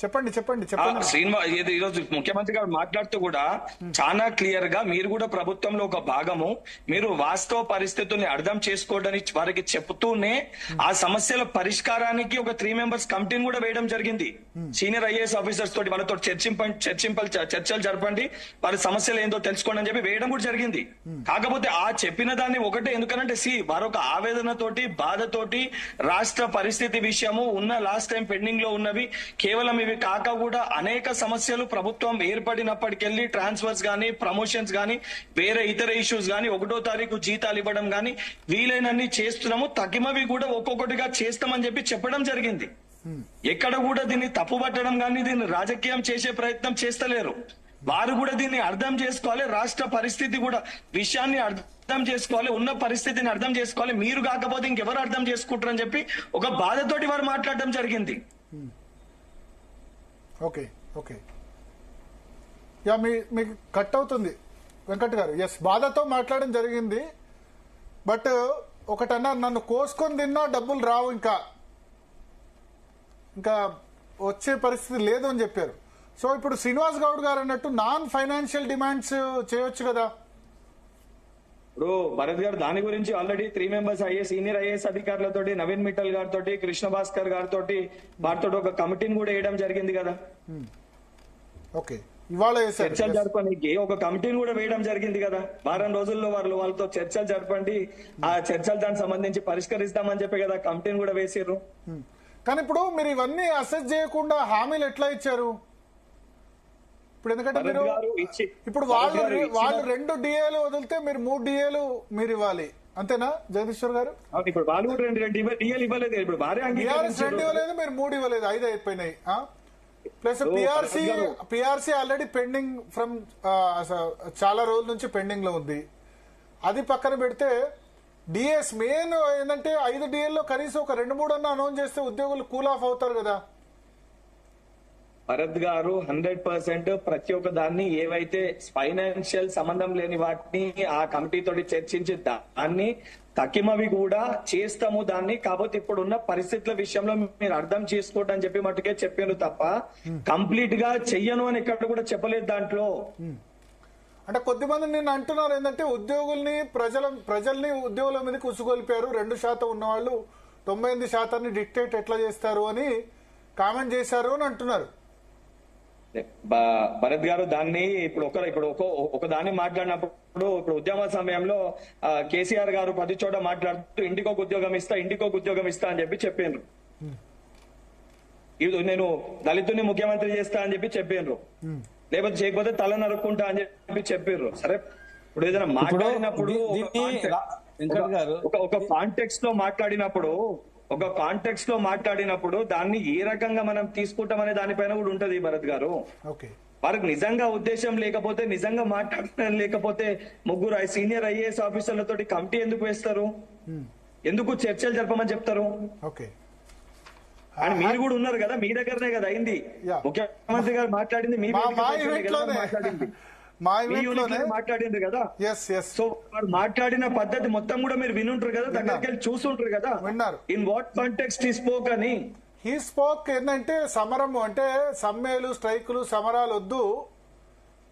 చెప్పండి చెప్పండి చెప్పండి. శ్రీనివాస్ ఈరోజు ముఖ్యమంత్రి గారు మాట్లాడుతూ కూడా చాలా క్లియర్ గా మీరు కూడా ప్రభుత్వంలో ఒక భాగము, మీరు వాస్తవ పరిస్థితుల్ని అర్థం చేసుకోవడానికి వారికి చెప్తూనే ఆ సమస్యల పరిష్కారానికి ఒక 3 మెంబర్స్ కమిటీని కూడా వేయడం జరిగింది. సీనియర్ ఐఏఎస్ ఆఫీసర్స్ తోటి వాళ్ళతో చర్చలు జరపండి, వారి సమస్యలు ఏందో తెలుసుకోండి అని చెప్పి వేయడం కూడా జరిగింది. కాకపోతే ఆ చెప్పిన దాన్ని ఒకటే ఎందుకనంటే వారొక ఆవేదనతోటి బాధతోటి రాష్ట్ర పరిస్థితి విషయము ఉన్న లాస్ట్ టైం పెండింగ్ లో ఉన్నవి కేవలం ఇవి కాక కూడా అనేక సమస్యలు ప్రభుత్వం ఏర్పడినప్పటికెళ్ళి ట్రాన్స్ఫర్స్ గానీ, ప్రమోషన్స్ గానీ, వేరే ఇతర ఇష్యూస్ గానీ, 1వ తారీఖు జీతాలు ఇవ్వడం గానీ వీలైనన్ని చేస్తున్నాము, తగిమవి కూడా ఒక్కొక్కటిగా చేస్తామని చెప్పి చెప్పడం జరిగింది. ఎక్కడ కూడా దీన్ని తప్పుపట్టడం గానీ దీన్ని రాజకీయం చేసే ప్రయత్నం చేస్తలేరు. వారు కూడా దీన్ని అర్థం చేసుకోవాలి, రాష్ట్ర పరిస్థితి కూడా విషయాన్ని అర్థం చేసుకోవాలి, ఉన్న పరిస్థితిని అర్థం చేసుకోవాలి. మీరు కాకపోతే ఇంకెవరు అర్థం చేసుకుంటారని చెప్పి ఒక బాధతోటి వారు మాట్లాడడం జరిగింది. ఓకే ఓకే యా మీకు కట్ అవుతుంది వెంకట్ గారు. ఎస్, బాధతో మాట్లాడడం జరిగింది. బట్ ఒకటన్నా, నన్ను కోసుకొని తిన్నా డబ్బులు రావు, ఇంకా వచ్చే పరిస్థితి లేదు అని చెప్పారు. సో ఇప్పుడు శ్రీనివాస్ గౌడ్ గారు అన్నట్టు నాన్ ఫైనాన్షియల్ డిమాండ్స్ చేయొచ్చు కదా. ఇప్పుడు భరత్ గారు దాని గురించి ఆల్రెడీ 3 మెంబర్స్ సీనియర్ ఐఏఎస్ అధికారులతో, నవీన్ మిట్టల్ గారితో, కృష్ణ భాస్కర్ గారితో, వారితో ఒక కమిటీని కూడా వేయడం జరిగింది కదా. ఓకే, ఇవాళ చర్చలు జరపడానికి ఒక కమిటీని కూడా వేయడం జరిగింది కదా. వారం రోజుల్లో వాళ్ళతో చర్చలు జరపండి, ఆ చర్చలు దానికి సంబంధించి పరిష్కరిస్తామని చెప్పి కదా కమిటీని కూడా వేసారు. కానీ ఇప్పుడు మీరు ఇవన్నీ అసెస్ చేయకుండా హామీలు ఎట్లా ఇచ్చారు? ఇప్పుడు ఎందుకంటే మీరు ఇప్పుడు వాళ్ళు 2 డిఏలు వదిలితే మీరు 3 డిఏలు మీరు ఇవ్వాలి, అంతేనా జగదీశ్వర్ గారు? ఇప్పుడు వాళ్ళు 2 డిఏలు ఇవ్వలేదు, ఇప్పుడు వారే 2 ఇవ్వలేదు, మీరు 3 ఇవ్వలేదు, 5 అయిపోయినాయి. Plus PRC already pending from చాలా రోజుల నుంచి పెండింగ్ లో ఉంది. అది పక్కన పెడితే డిఎస్ మెయిన్ ఏంటంటే 5 డిఏల్లో కనీసం ఒక 2-3 అన్న అనౌన్స్ చేస్తే ఉద్యోగులు కూల్ ఆఫ్ అవుతారు కదా. భరత్ గారు 100% ప్రతి ఒక్క దాన్ని ఏవైతే ఫైనాన్షియల్ సంబంధం లేని వాటిని ఆ కమిటీ తోటి చర్చించి దాన్ని తక్కిమవి కూడా చేస్తాము దాన్ని. కాబట్టి ఇప్పుడు ఉన్న పరిస్థితుల విషయంలో మీరు అర్థం చేసుకోండి అని చెప్పి మటుకే చెప్పాను తప్ప కంప్లీట్ గా చెయ్యను అని ఎక్కడ కూడా చెప్పలేదు దాంట్లో. అంటే కొద్దిమంది నేను అంటున్నారు ఏంటంటే ఉద్యోగుల్ని ప్రజల్ని ఉద్యోగుల మీదకి ఉసుగొల్పారు, 2% ఉన్నవాళ్ళు 98% డిక్టేట్ ఎట్లా చేస్తారు అని కామెంట్ చేశారు అని అంటున్నారు. భరత్ గారు దాన్ని ఇప్పుడు ఒక దాన్ని మాట్లాడినప్పుడు ఇప్పుడు ఉద్యమ సమయంలో కేసీఆర్ గారు 10 చోట మాట్లాడుతూ ఇంటికొక ఉద్యోగం ఇస్తా అని చెప్పి చెప్పారు. నేను దళితుని ముఖ్యమంత్రి చేస్తా అని చెప్పి చెప్పారు, లేకపోతే చేయకపోతే తల నరుక్కుంటా అని చెప్పి చెప్పారు. సరే, ఇప్పుడు ఏదైనా మాట్లాడినప్పుడు ఒక కాంటెక్స్ట్ లో మాట్లాడినప్పుడు దాన్ని ఏ రకంగా మనం తీసుకుంటాం అనే దానిపైన కూడా ఉంటది భరత్ గారు. వారికి నిజంగా ఉద్దేశం లేకపోతే, నిజంగా మాట్లాడడం లేకపోతే 3 సీనియర్ ఐఏఎస్ ఆఫీసర్లతో కమిటీ ఎందుకు వేస్తారు? ఎందుకు చర్చలు జరపమని చెప్తారు? అండ్ మీరు కూడా ఉన్నారు కదా, మీ దగ్గరనే కదా అయింది. ముఖ్యమంత్రి గారు మాట్లాడింది మాట్లాడింది కదా. సో వారు మాట్లాడిన పద్ధతి మొత్తం కూడా మీరు వినుంటారు కదా, దగ్గరికి వెళ్ళి చూసుంటారు కదా. ఇన్ వాట్ కాంటెక్స్ట్ ఈ స్పోక్ అని. ఈ స్పోక్ ఏంటంటే సమరము అంటే సమ్మెలు, స్ట్రైకులు, సమరాలు వద్దు,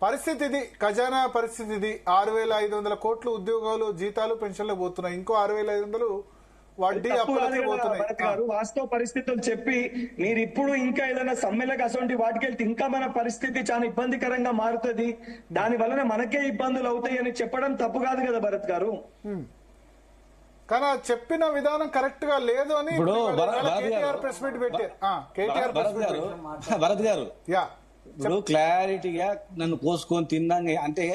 పరిస్థితి ఇది, ఖజానా పరిస్థితి ఇది. 6,500 కోట్లు ఉద్యోగాలు, జీతాలు, పెన్షన్లు పోతున్నాయి, ఇంకో 6,500 వడ్డీ అప్పులకి పోతున్నాయి. వాస్తవ పరిస్థితులు చెప్పి మీరు ఇప్పుడు ఇంకా ఏదైనా సమ్మెలకు అటువంటి వాటికి వెళ్తే ఇంకా మన పరిస్థితి చాలా ఇబ్బందికరంగా మారుతుంది, దాని వలన మనకే ఇబ్బందులు అవుతాయి అని చెప్పడం తప్పు కాదు కదా భరత్ గారు. కానీ చెప్పిన విధానం కరెక్ట్ గా లేదు అని కేటీఆర్ ప్రెస్ మీట్ పెట్టారు. భరత్ గారు ఇప్పుడు క్లారిటీగా నన్ను కోసుకొని తిన్నా అంటే